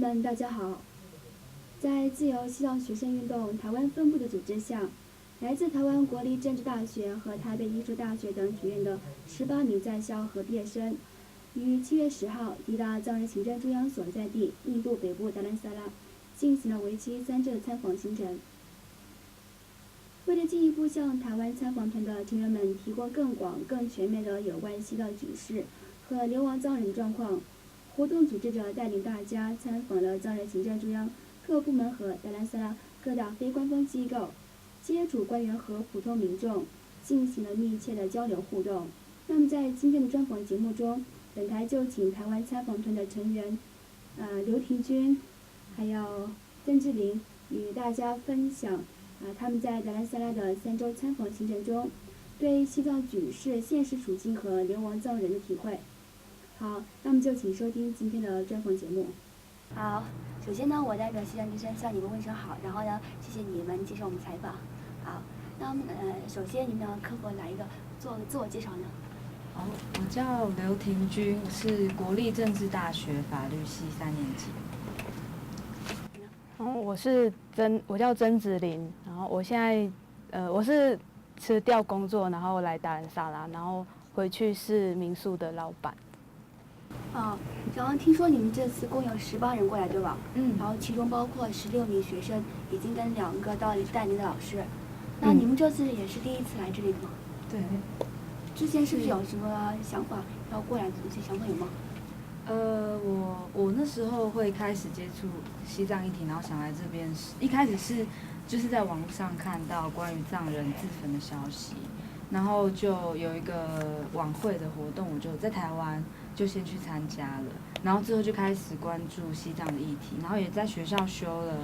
们，大家好。在自由西藏学生运动台湾分部的组织下，来自台湾国立政治大学和台北艺术大学等学院的18名在校和毕业生，于7月10号抵达藏人行政中央所在地印度北部达兰萨拉，进行了为期3周的参访行程。为了进一步向台湾参访团的成员们提供更广、更全面的有关西藏局势和流亡藏人状况，活动组织者带领大家参访了藏人行政中央各部门和达兰萨拉各大非官方机构，接触官员和普通民众，进行了密切的交流互动。那么在今天的专访节目中，本台就请台湾参访团的成员，刘庭君，还有曾志林，与大家分享他们在达兰萨拉的3周参访行程中，对西藏局势现实处境和流亡藏人的体会。好，那么就请收听今天的专访节目。好，首先呢，我代表西藏之声向你们问声好，然后呢，谢谢你们接受我们采访。好，那么首先你们可否来一个做个自我介绍呢？好，我叫刘庭君，我是国立政治大学法律系3年级。然后我叫曾子琳，然后我现在我是辞掉工作，然后来达兰萨拉，然后回去是民宿的老板。然后听说你们这次共有18人过来，对吧？然后其中包括16名学生，已经跟2个带领的老师。那你们这次也是第一次来这里吗？对。之前是不是有什么想法要过来的这些想法有吗？我那时候会开始接触西藏议题，然后想来这边一开始是就是在网络上看到关于藏人自焚的消息，然后就有一个晚会的活动，我就在台湾就先去参加了，然后之后就开始关注西藏的议题，然后也在学校修了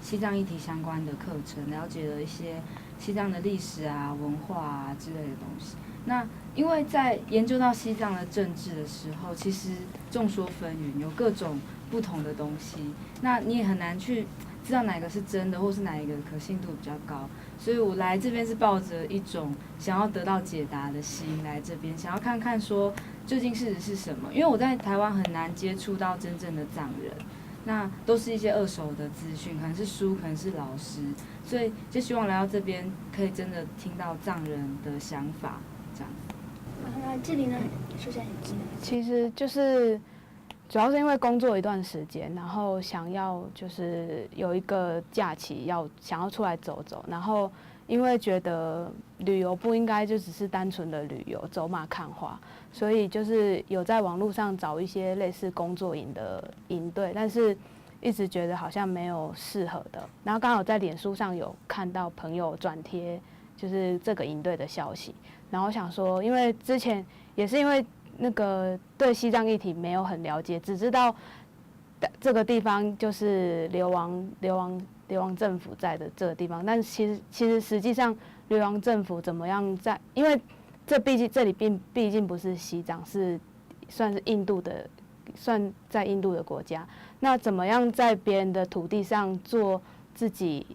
西藏议题相关的课程，了解了一些西藏的历史啊、文化啊之类的东西。那因为在研究到西藏的政治的时候，其实众说纷纭，有各种不同的东西，那你也很难去知道哪个是真的，或是哪一个可信度比较高。所以我来这边是抱着一种想要得到解答的心来这边，想要看看说究竟事实是什么。因为我在台湾很难接触到真正的藏人，那都是一些二手的资讯，可能是书，可能是老师，所以就希望来到这边可以真的听到藏人的想法。那这里呢，说一下其实就是主要是因为工作一段时间，然后想要就是有一个假期想要出来走走，然后因为觉得旅游不应该就只是单纯的旅游走马看花，所以就是有在网络上找一些类似工作营的营队，但是一直觉得好像没有适合的，然后刚好在脸书上有看到朋友转贴就是这个营队的消息，然后想说，因为之前也是因为那个对西藏议题没有很了解，只知道这个地方就是流亡政府在的这个地方，但其实实际上流亡政府怎么样在，因为这里毕竟不是西藏，算是算在印度的国家，那怎么样在别人的土地上做自己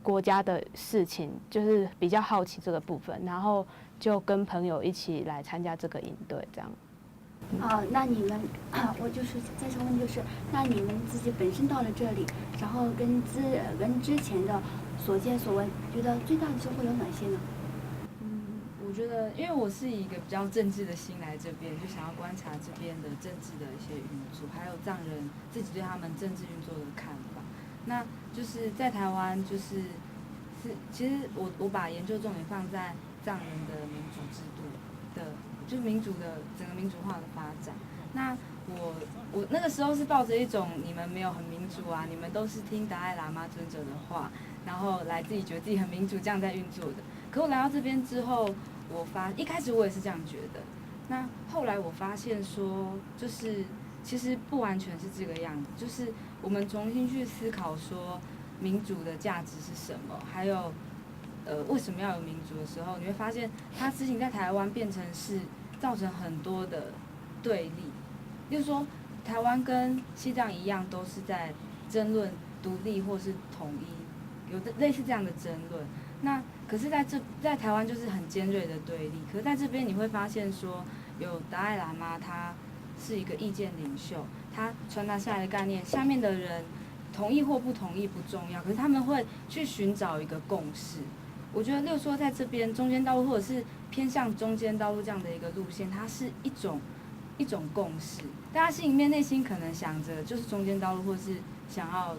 国家的事情，就是比较好奇这个部分，然后就跟朋友一起来参加这个营队，这样。那你们我就是再想问，就是那你们自己本身到了这里，然后跟之前的所见所闻，觉得最大的收获有哪些呢？我觉得，因为我是以一个比较政治的心来这边，就想要观察这边的政治的一些运作，还有藏人自己对他们政治运作的看法。那就是在台湾，其实我把研究重点放在藏人的民主制度的，就是民主的整个民主化的发展。那我那个时候是抱着一种你们没有很民主啊，你们都是听达赖喇嘛尊者的话，然后来自己觉得自己很民主这样在运作的。可我来到这边之后，一开始我也是这样觉得，那后来我发现说，就是其实不完全是这个样子，就是我们重新去思考说民主的价值是什么，还有为什么要有民主的时候，你会发现它事情在台湾变成是造成很多的对立，例如说台湾跟西藏一样，都是在争论独立或是统一，有类似这样的争论。那可是在台湾就是很尖锐的对立，可是在这边你会发现说，有达赖喇嘛他是一个意见领袖，他传达下来的概念，下面的人同意或不同意不重要，可是他们会去寻找一个共识。我觉得，例如说在这边中间道路，或者是偏向中间道路这样的一个路线，它是一种共识。大家心里面内心可能想着就是中间道路，或是想要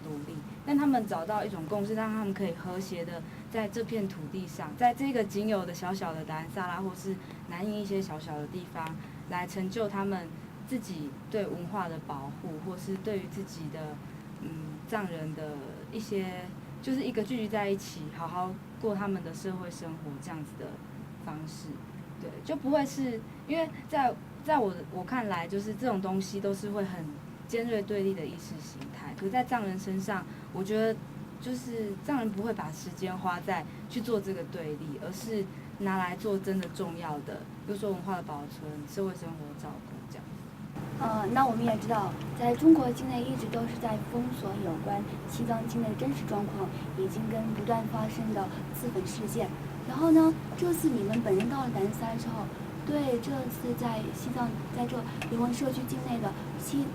独立，但他们找到一种共识，让他们可以和谐的在这片土地上，在这个仅有的小小的达兰萨拉，或是南印一些小小的地方，来成就他们自己对文化的保护，或是对于自己的藏人的一些，就是一个聚集在一起，好好过他们的社会生活这样子的方式。对，就不会是因为在我看来，就是这种东西都是会很尖锐对立的意识形态。可是在藏人身上，我觉得就是藏人不会把时间花在去做这个对立，而是拿来做真的重要的，比如说文化的保存、社会生活的照顾这样。那我们也知道，在中国境内一直都是在封锁有关西藏境内的真实状况，以及跟不断发生的自焚事件。然后呢，这次你们本人到了达兰萨拉之后，对这次在西藏在这流亡社区境内的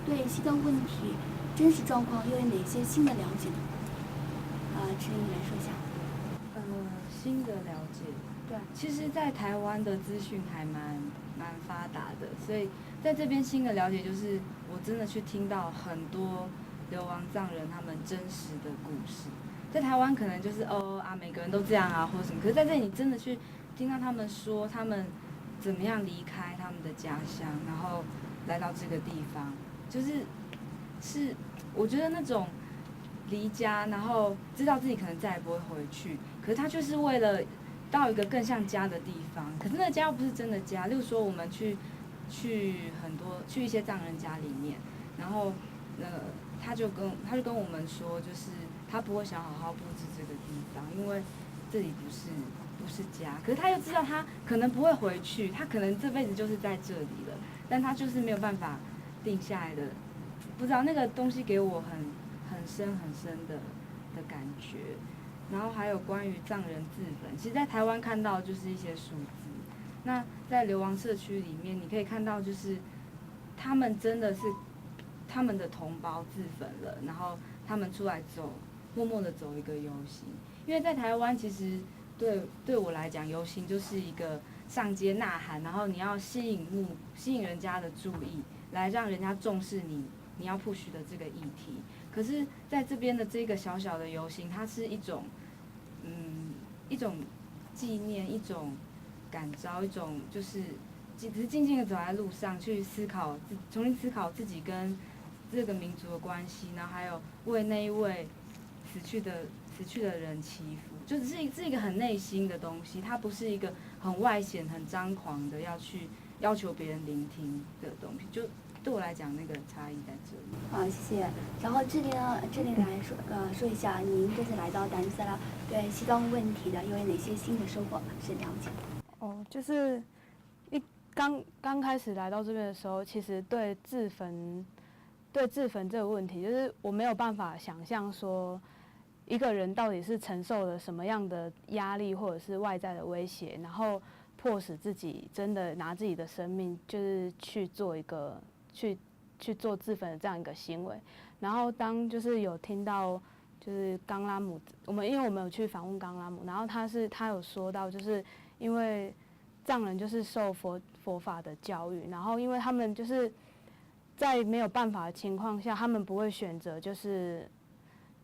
对西藏问题真实状况又有哪些新的了解呢？志玲，你来说一下。新的了解，对，其实，在台湾的资讯还蛮发达的，所以在这边新的了解就是，我真的去听到很多流亡藏人他们真实的故事。在台湾可能就是每个人都这样啊，或者什么，可是在这里你真的去听到他们说他们怎么样离开他们的家乡，然后来到这个地方，是我觉得那种离家，然后知道自己可能再也不会回去，可是他就是为了到一个更像家的地方。可是那个家又不是真的家，例如说我们去一些藏人家里面，然后他就跟我们说，就是他不会想好好布置这个地方，因为这里不是家。可是他又知道他可能不会回去，他可能这辈子就是在这里了，但他就是没有办法定下来的。不知道那个东西给我很深的感觉。然后还有关于藏人自焚，其实在台湾看到就是一些数字。那在流亡社区里面，你可以看到就是他们真的是他们的同胞自焚了，然后他们出来默默的走一个游行。因为在台湾其实对我来讲，游行就是一个上街呐喊，然后你要吸引人家的注意，来让人家重视你要 push 的这个议题。可是在这边的这个小小的游行，它是一种纪念，一种感召，一种就是只是静静的走在路上，去重新思考自己跟这个民族的关系，然后还有为那一位死去的人祈福，就只是一个很内心的东西，它不是一个很外显、很张狂的要去要求别人聆听的东西。就对我来讲，那个差异在这里。谢谢。然后志玲来说一下，您这次来到达兰萨拉，对西藏问题的又有哪些新的收获是了解？就是刚开始来到这边的时候，其实对自焚这个问题，就是我没有办法想象说一个人到底是承受了什么样的压力，或者是外在的威胁，然后迫使自己真的拿自己的生命，就是去做自焚的这样一个行为。然后当就是有听到就是冈拉姆，因为我们有去访问冈拉姆，然后他有说到，就是因为藏人就是受佛法的教育，然后因为他们就是在没有办法的情况下，他们不会选择就是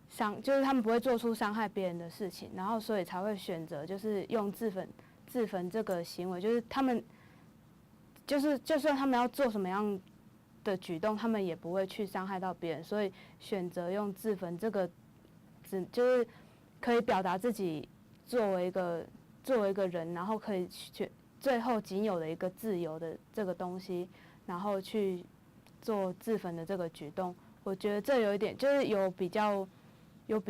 他们不会做出伤害别人的事情，然后所以才会选择就是用自焚这个行为，就是他们就算他们要做什么样的举动，他们也不会去伤害到别人，所以选择用自焚这个就是可以表达自己作为一个人，然后可以最后仅有的一个自由的这个东西，然后去做自焚的这个举动。我觉得这有一点就是有比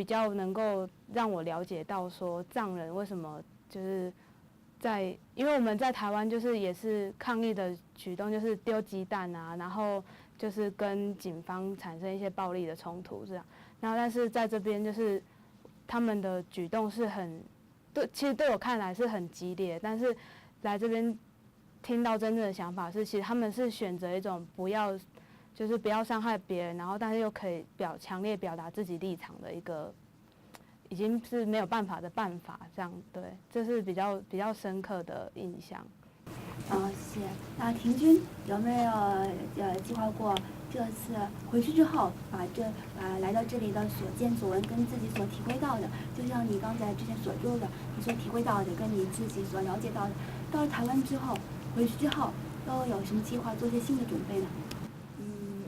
较能够让我了解到说藏人为什么就是因为我们在台湾就是也是抗议的举动，就是丢鸡蛋啊，然后就是跟警方产生一些暴力的冲突这样。然后但是在这边就是他们的举动是其实对我看来是很激烈，但是来这边听到真正的想法是，其实他们是选择一种不要就是不要伤害别人，然后但是又可以强烈表达自己立场的一个，已经是没有办法的办法，这样对，这是比较深刻的印象。谢谢。那婷君有没有计划过这次回去之后，把来到这里的所见所闻跟自己所体会到的，就像你刚才之前所说的，你所体会到的跟你自己所了解到的，到了台湾之后，回去之后都有什么计划，做些新的准备呢？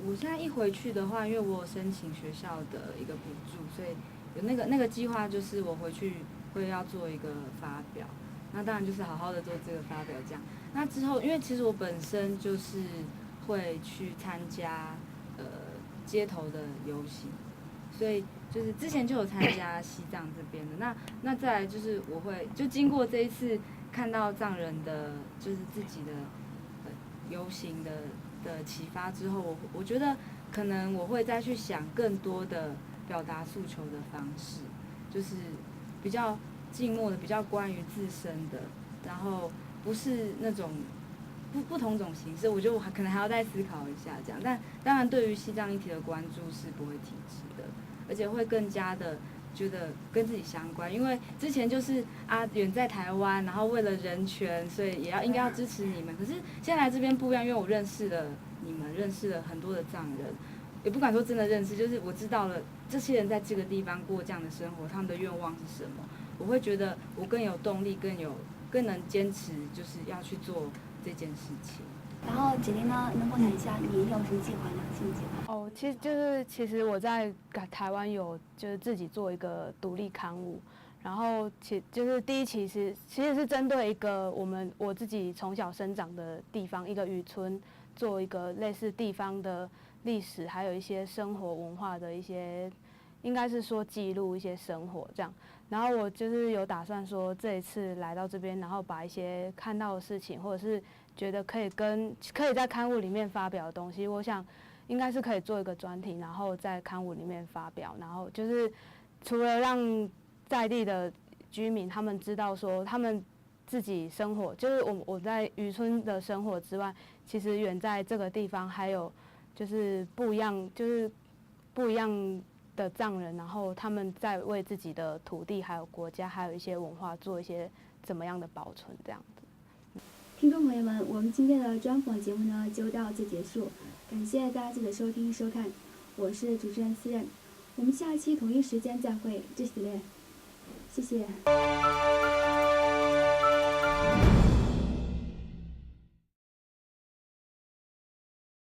我现在一回去的话，因为我有申请学校的一个补助，所以有那个计划，就是我回去会要做一个发表。那当然就是好好的做这个发表这样。那之后，因为其实我本身就是会去参加街头的游行，所以就是之前就有参加西藏这边的。那再来就是我会就经过这一次看到藏人的就是自己的游行的启发之后，我觉得可能我会再去想更多的表达诉求的方式，就是比较静默的，比较关于自身的，然后不是那种不同种形式，我觉得我可能还要再思考一下这样。但当然，对于西藏议题的关注是不会停止的，而且会更加的觉得跟自己相关。因为之前就是远在台湾，然后为了人权，所以应该要支持你们。可是现在来这边不一样，因为我认识了你们，认识了很多的藏人。也不敢说真的认识，就是我知道了这些人在这个地方过这样的生活，他们的愿望是什么。我会觉得我更有动力，更能坚持，就是要去做这件事情。然后姐姐呢，能否谈一下你有什么计划呢？新计划？其实我在台湾有就是自己做一个独立刊物，然后就是第一期其实是针对一个我自己从小生长的地方一个渔村，做一个类似地方的历史，还有一些生活文化的一些，应该是说记录一些生活这样。然后我就是有打算说这一次来到这边，然后把一些看到的事情，或者是觉得可以在刊物里面发表的东西，我想应该是可以做一个专题，然后在刊物里面发表。然后就是除了让在地的居民他们知道说他们自己生活，就是我在渔村的生活之外，其实远在这个地方还有就是不一样的藏人，然后他们在为自己的土地、还有国家、还有一些文化做一些怎么样的保存，这样子。听众朋友们，我们今天的专访节目呢就到此结束，感谢大家的收听收看，我是主持人思任，我们下期同一时间再会，这是谢谢。